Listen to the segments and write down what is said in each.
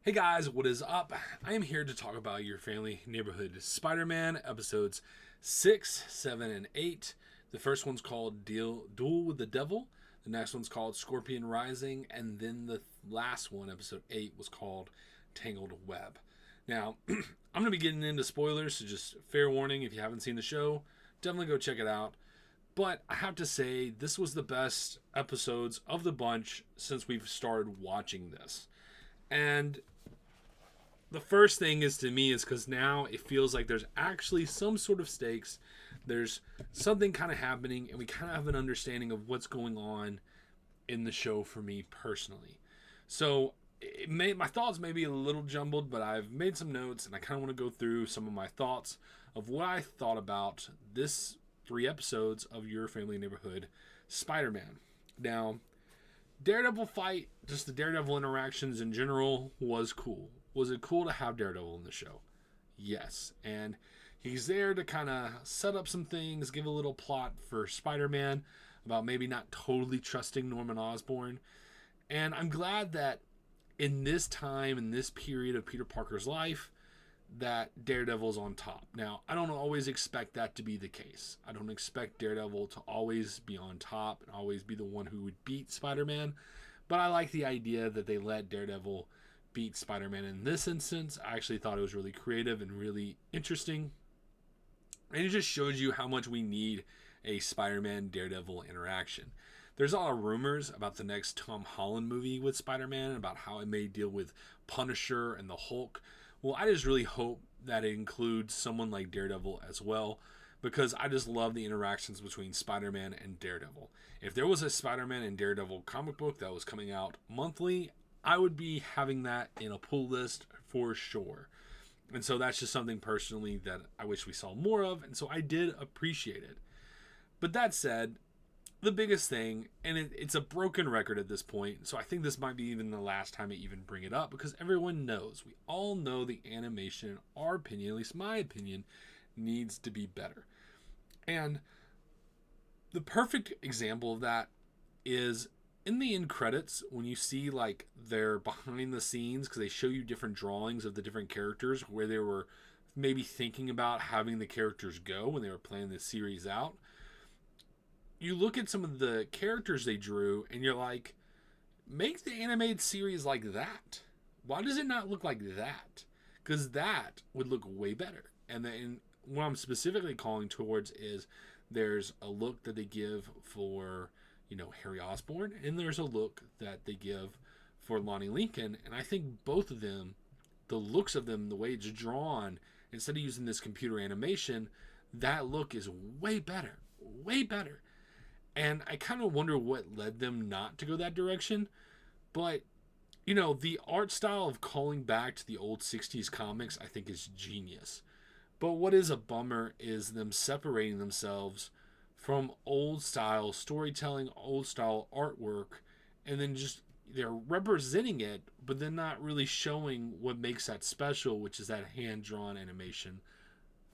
Hey guys, what is up? I am here to talk about your family neighborhood Spider-Man episodes 6, 7, and 8. The first one's called Duel with the Devil. The next one's called Scorpion Rising. And then the last one, episode 8, was called Tangled Web. Now, I'm going to be getting into spoilers, so just fair warning if you haven't seen the show, definitely go check it out. But I have to say, this was the best episodes of the bunch since we've started watching this. And the first thing is to me is because now it feels like there's actually some sort of stakes. There's something kind of happening, and we kind of have an understanding of what's going on in the show for me personally. So my thoughts may be a little jumbled, but I've made some notes, and I kind of want to go through some of my thoughts of what I thought about this 3 episodes of Your Family Neighborhood Spider-Man. Now, Daredevil fight, just the Daredevil interactions in general, was cool. Was it cool to have Daredevil in the show? Yes. And he's there to kind of set up some things, give a little plot for Spider-Man about maybe not totally trusting Norman Osborn. And I'm glad that in this time, in this period of Peter Parker's life, that Daredevil's on top. Now, I don't always expect that to be the case. I don't expect Daredevil to always be on top and always be the one who would beat Spider-Man. But I like the idea that they let Daredevil beat Spider-Man in this instance. I actually thought it was really creative and really interesting. And it just shows you how much we need a Spider-Man Daredevil interaction. There's a lot of rumors about the next Tom Holland movie with Spider-Man, about how it may deal with Punisher and the Hulk. Well, I just really hope that it includes someone like Daredevil as well, because I just love the interactions between Spider-Man and Daredevil. If there was a Spider-Man and Daredevil comic book that was coming out monthly, I would be having that in a pull list for sure. And so that's just something personally that I wish we saw more of, and so I did appreciate it. But that said, the biggest thing, and it's a broken record at this point, so I think this might be even the last time I even bring it up, because everyone knows, we all know the animation, in our opinion, at least my opinion, needs to be better. And the perfect example of that is in the end credits, when you see like their behind the scenes, because they show you different drawings of the different characters where they were maybe thinking about having the characters go when they were planning the series out. You look at some of the characters they drew and you're like, make the animated series like that. Why does it not look like that? Because that would look way better. And then what I'm specifically calling towards is there's a look that they give for, Harry Osborn, and there's a look that they give for Lonnie Lincoln. And I think both of them, the looks of them, the way it's drawn, instead of using this computer animation, that look is way better. Way better. And I kind of wonder what led them not to go that direction. But, the art style of calling back to the old 60s comics, I think is genius. But what is a bummer is them separating themselves from old style storytelling, old style artwork, and then just they're representing it, but then not really showing what makes that special, which is that hand drawn animation.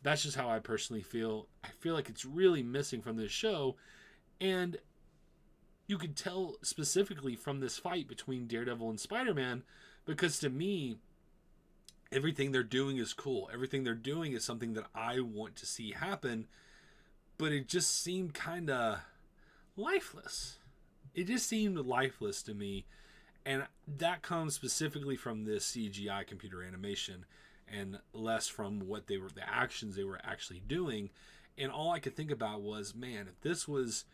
That's just how I personally feel. I feel like it's really missing from this show. And you could tell specifically from this fight between Daredevil and Spider-Man, because to me, everything they're doing is cool. Everything they're doing is something that I want to see happen, but it just seemed kind of lifeless. It just seemed lifeless to me, and that comes specifically from this CGI computer animation and less from what the actions they were actually doing. And all I could think about was, man, if this was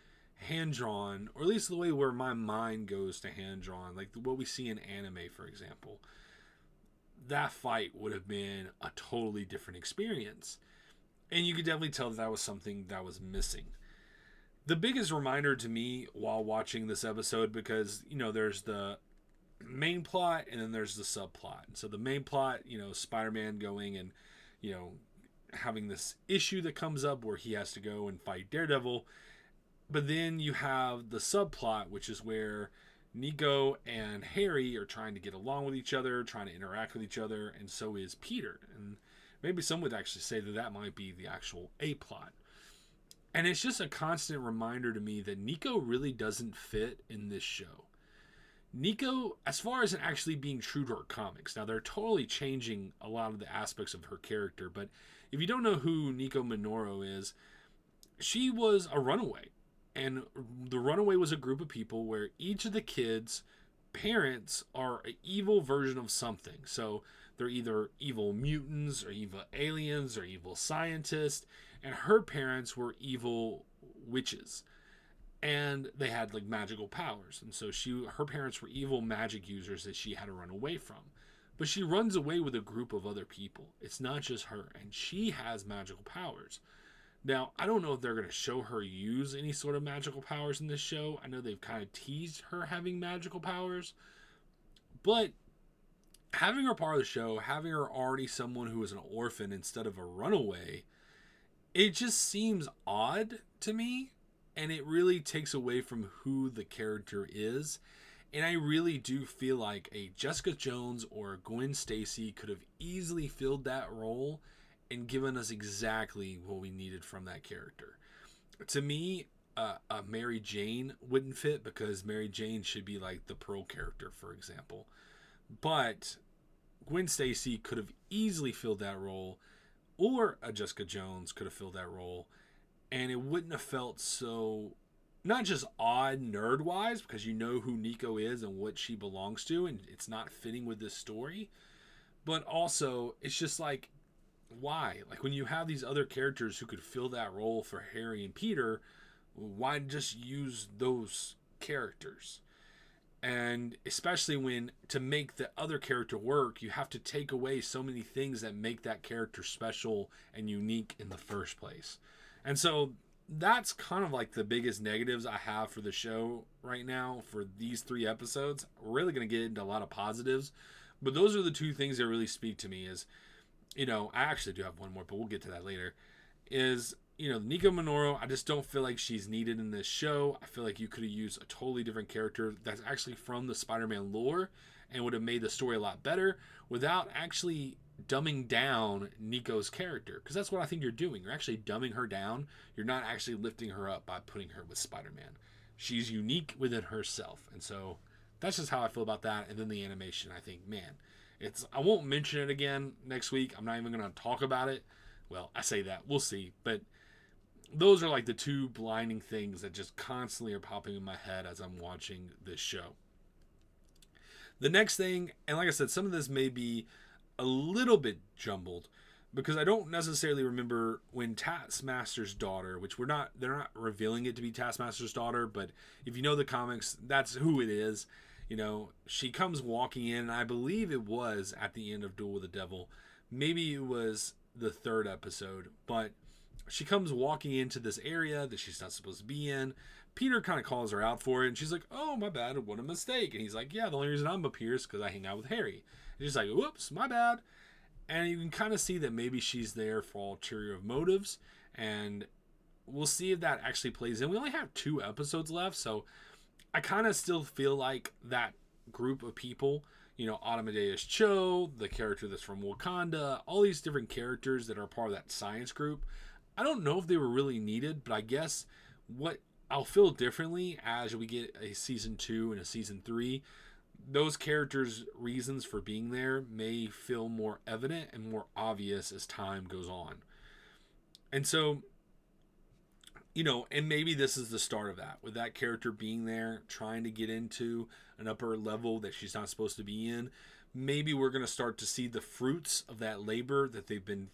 hand drawn, or at least the way where my mind goes to hand drawn, like what we see in anime, for example, that fight would have been a totally different experience. And you could definitely tell that was something that was missing. The biggest reminder to me while watching this episode, because, there's the main plot and then there's the subplot. So the main plot, Spider-Man going and, having this issue that comes up where he has to go and fight Daredevil. But then you have the subplot, which is where Nico and Harry are trying to get along with each other, trying to interact with each other, and so is Peter. And maybe some would actually say that might be the actual A-plot. And it's just a constant reminder to me that Nico really doesn't fit in this show. Nico, as far as actually being true to her comics, now they're totally changing a lot of the aspects of her character, but if you don't know who Nico Minoru is, she was a runaway. And the runaway was a group of people where each of the kids' parents are an evil version of something. So they're either evil mutants or evil aliens or evil scientists. And her parents were evil witches. And they had like magical powers. And so her parents were evil magic users that she had to run away from. But she runs away with a group of other people. It's not just her. And she has magical powers. Now, I don't know if they're going to show her use any sort of magical powers in this show. I know they've kind of teased her having magical powers. But having her part of the show, having her already someone who is an orphan instead of a runaway, it just seems odd to me. And it really takes away from who the character is. And I really do feel like a Jessica Jones or a Gwen Stacy could have easily filled that role and given us exactly what we needed from that character. To me, Mary Jane wouldn't fit because Mary Jane should be like the Pearl character, for example. But Gwen Stacy could have easily filled that role, or a Jessica Jones could have filled that role, and it wouldn't have felt so, not just odd nerd-wise, because you know who Nico is and what she belongs to, and it's not fitting with this story, but also, it's just like, why? Like, when you have these other characters who could fill that role for Harry and Peter, why just use those characters? And especially when, to make the other character work, you have to take away so many things that make that character special and unique in the first place. And so that's kind of like the biggest negatives I have for the show right now for these 3 episodes. We're really going to get into a lot of positives, but those are the 2 things that really speak to me is, I actually do have one more, but we'll get to that later, is, Nico Minoru, I just don't feel like she's needed in this show. I feel like you could have used a totally different character that's actually from the Spider-Man lore and would have made the story a lot better without actually dumbing down Nico's character. Because that's what I think you're doing. You're actually dumbing her down. You're not actually lifting her up by putting her with Spider-Man. She's unique within herself. And so that's just how I feel about that. And then the animation, I think, man, I won't mention it again next week. I'm not even going to talk about it. Well, I say that. We'll see. But those are like the 2 blinding things that just constantly are popping in my head as I'm watching this show. The next thing, and like I said, some of this may be a little bit jumbled because I don't necessarily remember when Taskmaster's daughter, which they're not revealing it to be Taskmaster's daughter, but if you know the comics, that's who it is. She comes walking in, and I believe it was at the end of Duel with the Devil. Maybe it was the 3rd episode, but she comes walking into this area that she's not supposed to be in. Peter kind of calls her out for it, and she's like, "Oh, my bad, what a mistake." And he's like, "Yeah, the only reason I'm up here is because I hang out with Harry." And she's like, "Whoops, my bad." And you can kind of see that maybe she's there for ulterior motives, and we'll see if that actually plays in. We only have 2 episodes left, so I kind of still feel like that group of people, Amadeus Cho, the character that's from Wakanda, all these different characters that are part of that science group, I don't know if they were really needed, but I guess what I'll feel differently as we get a season 2 and a season 3, those characters' reasons for being there may feel more evident and more obvious as time goes on. And so, and maybe this is the start of that, with that character being there, trying to get into an upper level that she's not supposed to be in. Maybe we're going to start to see the fruits of that labor that they've been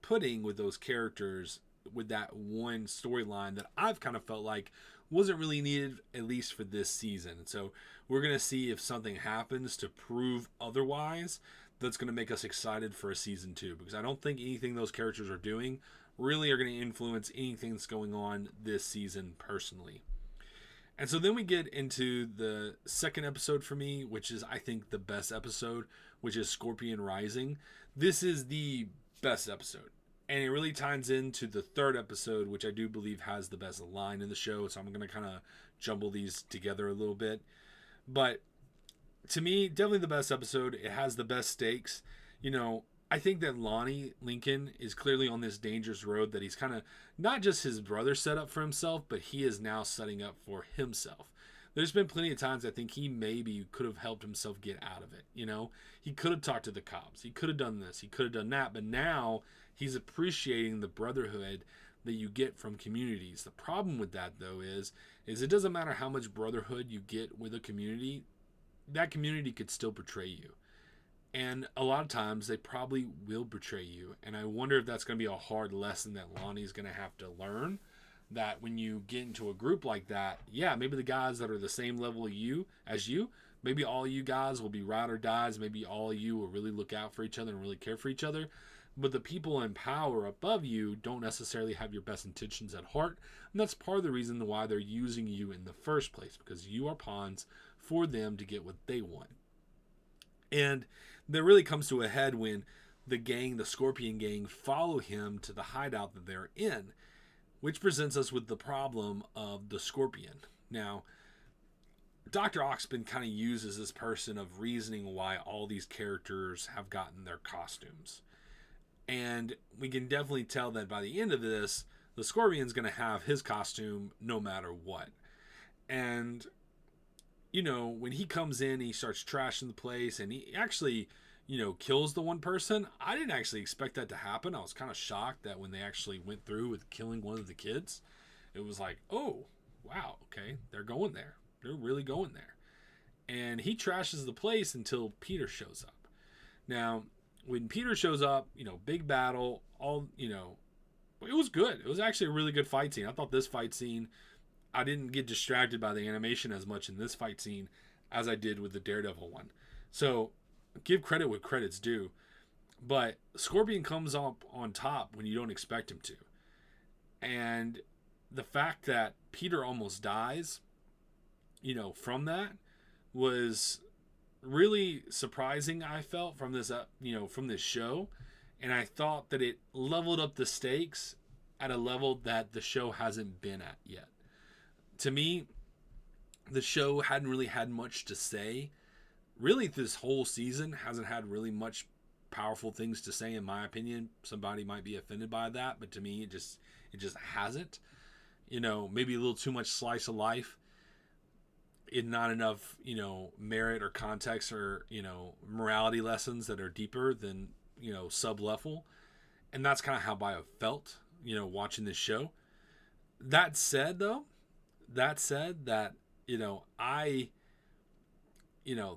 putting with those characters, with that one storyline that I've kind of felt like wasn't really needed, at least for this season. And so we're going to see if something happens to prove otherwise that's going to make us excited for a season 2, because I don't think anything those characters are doing really are going to influence anything that's going on this season personally. And so then we get into the 2nd episode for me, which is, I think, the best episode, which is Scorpion Rising. This is the best episode. And it really ties into the 3rd episode, which I do believe has the best line in the show. So I'm going to kind of jumble these together a little bit. But to me, definitely the best episode. It has the best stakes. I think that Lonnie Lincoln is clearly on this dangerous road that he's kind of, not just his brother set up for himself, but he is now setting up for himself. there's been plenty of times I think he maybe could have helped himself get out of it. You know, he could have talked to the cops. He could have done this. He could have done that. But now he's appreciating the brotherhood that you get from communities. The problem with that, though, is it doesn't matter how much brotherhood you get with a community, that community could still betray you. And a lot of times they probably will betray you. And I wonder if that's going to be a hard lesson that Lonnie's going to have to learn. That when you get into a group like that, yeah, maybe the guys that are the same level as you, maybe all you guys will be ride or dies. Maybe all of you will really look out for each other and really care for each other. But the people in power above you don't necessarily have your best intentions at heart. And that's part of the reason why they're using you in the first place, because you are pawns for them to get what they want. And that really comes to a head when the gang, the Scorpion gang, follow him to the hideout that they're in, which presents us with the problem of the Scorpion. Now, Dr. Oxman kind of uses this person of reasoning why all these characters have gotten their costumes. And we can definitely tell that by the end of this, the Scorpion's going to have his costume no matter what. And, you know, when he comes in, he starts trashing the place, and he actually, you know, kills the one person. I didn't actually expect that to happen. I was kind of shocked that when they actually went through with killing one of the kids, it was like, oh, wow, okay, they're going there. They're really going there. And he trashes the place until Peter shows up. Now, when Peter shows up, you know, big battle, all, you know, it was good. It was actually a really good fight scene. I thought this fight scene, I didn't get distracted by the animation as much in this fight scene as I did with the Daredevil one. So, give credit what credit's due. But Scorpion comes up on top when you don't expect him to. And the fact that Peter almost dies, you know, from that was really surprising. I felt from this, from this show. And I thought that it leveled up the stakes at a level that the show hasn't been at yet. To me, the show hadn't really had much to say. Really, this whole season hasn't had really much powerful things to say, in my opinion. Somebody might be offended by that, but to me, it just hasn't. You know, maybe a little too much slice of life. Not enough, you know, merit or context or, you know, morality lessons that are deeper than, you know, sub-level. And that's kind of how I felt, you know, watching this show. That said, that, you know,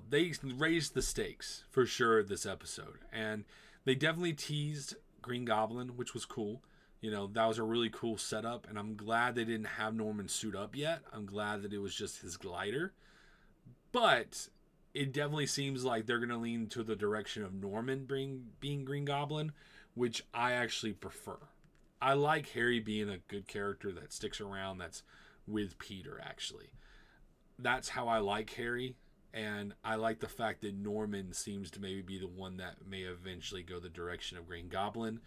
they raised the stakes for sure this episode. And they definitely teased Green Goblin, which was cool. You know, that was a really cool setup. And I'm glad they didn't have Norman suit up yet. I'm glad that it was just his glider. But it definitely seems like they're going to lean to the direction of Norman being Green Goblin, which I actually prefer. I like Harry being a good character that sticks around, that's with Peter, actually. That's how I like Harry. And I like the fact that Norman seems to maybe be the one that may eventually go the direction of Green Goblin,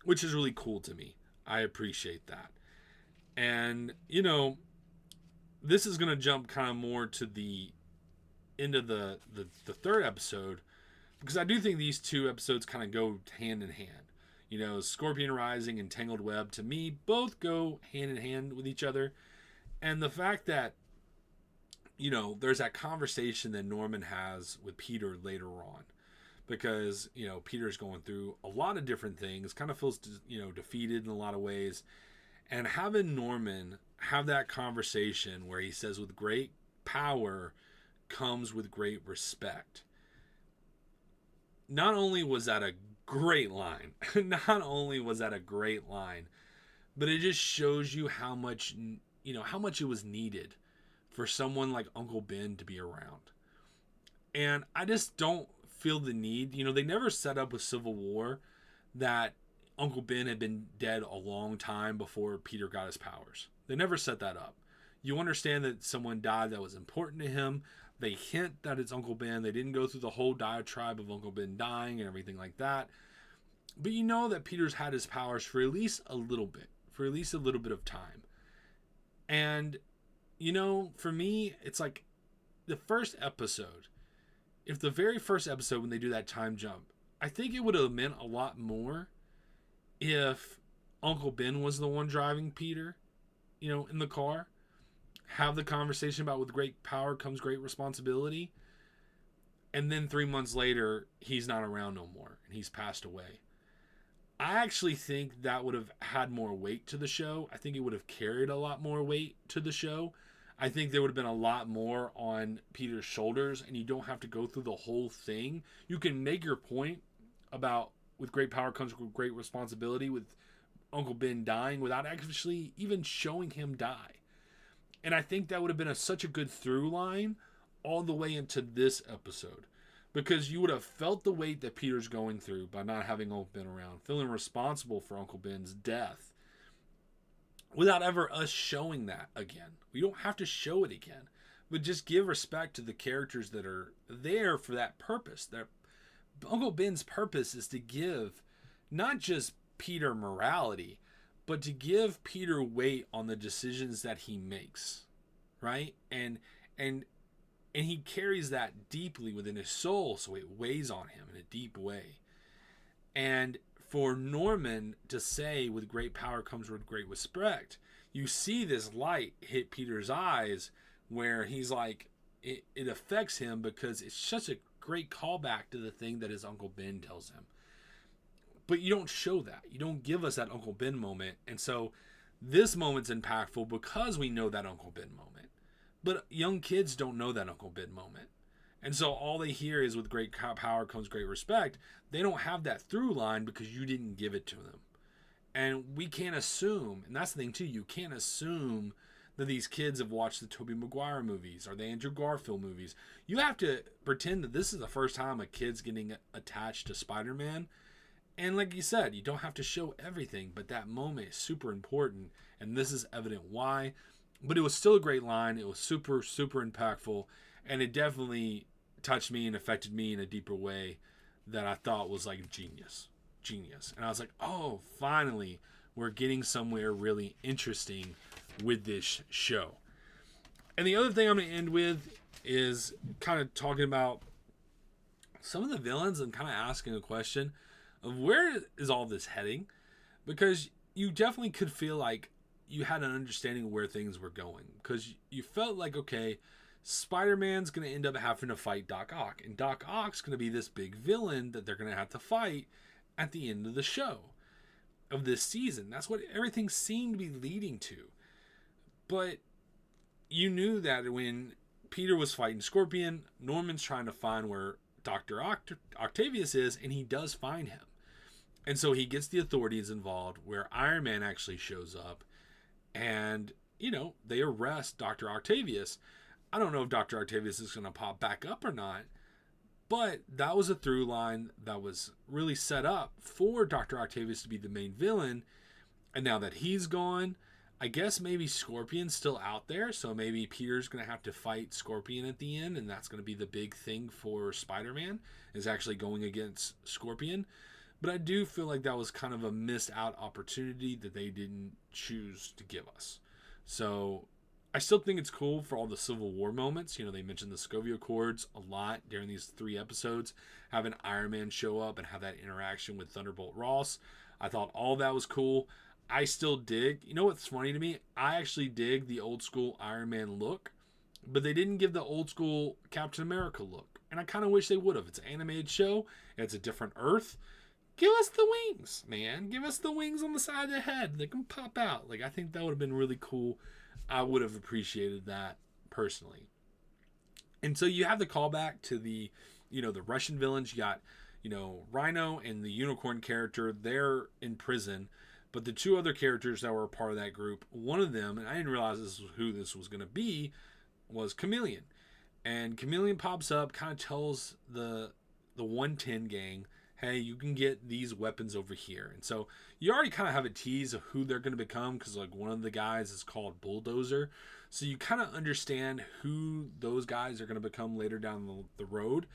which is really cool to me. I appreciate that. And, you know, this is going to jump kind of more to the end of the third episode, because I do think these two episodes kind of go hand in hand. You know, Scorpion Rising and Tangled Web, to me, both go hand in hand with each other. And the fact that, you know, there's that conversation that Norman has with Peter later on. Because, you know, Peter's going through a lot of different things, kind of feels, you know, defeated in a lot of ways. And having Norman have that conversation where he says, with great power comes with great respect. Not only was that a great line, but it just shows you how much it was needed for someone like Uncle Ben to be around. And I just don't feel the need. You know, they never set up with Civil War that Uncle Ben had been dead a long time before Peter got his powers. They never set that up. You understand that someone died that was important to him. They hint that it's Uncle Ben. They didn't go through the whole diatribe of Uncle Ben dying and everything like that. But you know that Peter's had his powers for at least a little bit of time. And, you know, for me, it's like the first episode, if the very first episode when they do that time jump, I think it would have meant a lot more if Uncle Ben was the one driving Peter, you know, in the car. have the conversation about with great power comes great responsibility, and then 3 months later, he's not around no more and he's passed away. I actually think that would have had more weight to the show. I think it would have carried a lot more weight to the show. I think there would have been a lot more on Peter's shoulders, and you don't have to go through the whole thing. You can make your point about with great power comes great responsibility with Uncle Ben dying without actually even showing him die. And I think that would have been such a good through line all the way into this episode. Because you would have felt the weight that Peter's going through by not having Uncle Ben around, feeling responsible for Uncle Ben's death, without ever us showing that again. We don't have to show it again, but just give respect to the characters that are there for that purpose. Their Uncle Ben's purpose is to give not just Peter morality, but to give Peter weight on the decisions that he makes, right? And he carries that deeply within his soul, so it weighs on him in a deep way. And for Norman to say, with great power comes with great respect, you see this light hit Peter's eyes where he's like, it affects him because it's such a great callback to the thing that his Uncle Ben tells him. But you don't show that. You don't give us that Uncle Ben moment. And so this moment's impactful because we know that Uncle Ben moment. But young kids don't know that Uncle Ben moment. And so all they hear is with great power comes great respect. They don't have that through line because you didn't give it to them. And we can't assume, and that's the thing too, you can't assume that these kids have watched the Tobey Maguire movies or the Andrew Garfield movies. You have to pretend that this is the first time a kid's getting attached to Spider-Man. And like you said, you don't have to show everything, but that moment is super important. And this is evident why. But it was still a great line. It was super, super impactful. And it definitely touched me and affected me in a deeper way that I thought was like genius. And I was like, oh, finally, we're getting somewhere really interesting with this show. And the other thing I'm going to end with is kind of talking about some of the villains and kind of asking a question of where is all this heading? Because you definitely could feel like you had an understanding of where things were going. Because you felt like, okay, Spider-Man's going to end up having to fight Doc Ock. And Doc Ock's going to be this big villain that they're going to have to fight at the end of the show, of this season. That's what everything seemed to be leading to. But you knew that when Peter was fighting Scorpion, Norman's trying to find where Dr. Octavius is, and he does find him. And so he gets the authorities involved, where Iron Man actually shows up. And, you know, they arrest Dr. Octavius. I don't know if Dr. Octavius is going to pop back up or not, but that was a through line that was really set up for Dr. Octavius to be the main villain. And now that he's gone, I guess maybe Scorpion's still out there, so maybe Peter's going to have to fight Scorpion at the end, and that's going to be the big thing for Spider-Man, is actually going against Scorpion. But I do feel like that was kind of a missed out opportunity that they didn't choose to give us. So I still think it's cool for all the Civil War moments. You know, they mentioned the Sokovia Accords a lot during these 3 episodes. Having Iron Man show up and have that interaction with Thunderbolt Ross. I thought all that was cool. I still dig. You know what's funny to me? I actually dig the old school Iron Man look. But they didn't give the old school Captain America look. And I kind of wish they would have. It's an animated show. It's a different Earth. Give us the wings, man. Give us the wings on the side of the head. They can pop out. Like, I think that would have been really cool. I would have appreciated that personally. And so you have the callback to the, you know, the Russian villains. You got, you know, Rhino and the Unicorn character. They're in prison. But the 2 other characters that were a part of that group, one of them, and I didn't realize this was who this was going to be, was Chameleon. And Chameleon pops up, kind of tells the 110 gang, hey, you can get these weapons over here. And so you already kind of have a tease of who they're going to become, because like one of the guys is called Bulldozer. So you kind of understand who those guys are going to become later down the road.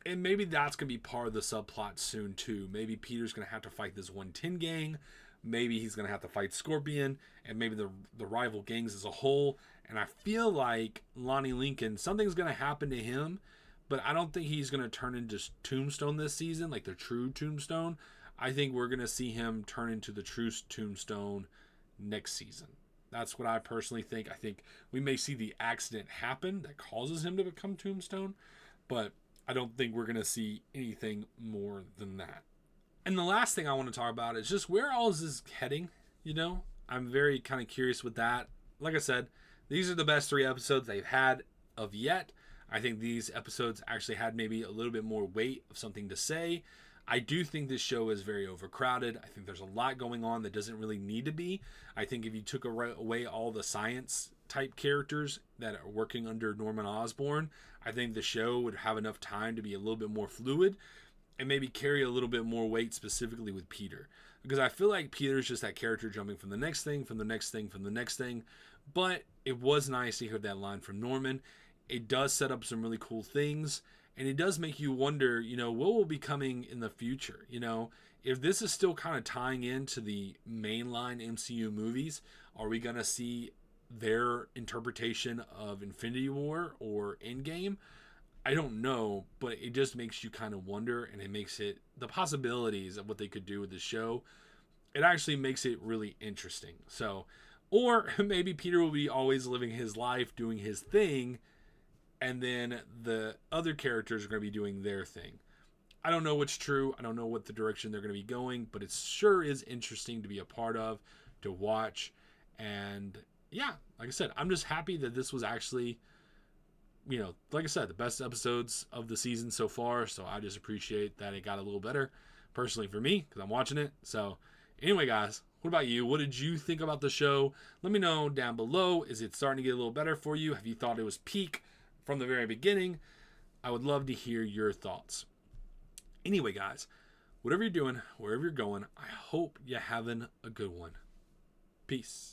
And maybe that's going to be part of the subplot soon too. Maybe Peter's going to have to fight this 110 gang. Maybe he's going to have to fight Scorpion, and maybe the rival gangs as a whole. And I feel like Lonnie Lincoln, something's going to happen to him. But I don't think he's going to turn into Tombstone this season, like the true Tombstone. I think we're going to see him turn into the true Tombstone next season. That's what I personally think. I think we may see the accident happen that causes him to become Tombstone, but I don't think we're going to see anything more than that. And the last thing I want to talk about is just where all is this heading, you know? I'm very kind of curious with that. Like I said, these are the best 3 episodes they've had of yet. I think these episodes actually had maybe a little bit more weight of something to say. I do think this show is very overcrowded. I think there's a lot going on that doesn't really need to be. I think if you took away all the science type characters that are working under Norman Osborn, I think the show would have enough time to be a little bit more fluid and maybe carry a little bit more weight specifically with Peter. Because I feel like Peter's just that character jumping from the next thing, from the next thing, from the next thing. But it was nice to hear that line from Norman. It does set up some really cool things. And it does make you wonder, what will be coming in the future? If this is still kind of tying into the mainline MCU movies, are we going to see their interpretation of Infinity War or Endgame? I don't know, but it just makes you kind of wonder, and it makes it, the possibilities of what they could do with the show, it actually makes it really interesting. So, or maybe Peter will be always living his life, doing his thing, and then the other characters are going to be doing their thing. I don't know what's true. I don't know what the direction they're going to be going, but it sure is interesting to be a part of, to watch. And yeah, like I said, I'm just happy that this was actually, like I said, the best episodes of the season so far. So I just appreciate that it got a little better personally for me because I'm watching it. So anyway, guys, what about you? What did you think about the show? Let me know down below. Is it starting to get a little better for you? Have you thought it was peak from the very beginning? I would love to hear your thoughts. Anyway, guys, whatever you're doing, wherever you're going, I hope you're having a good one. Peace.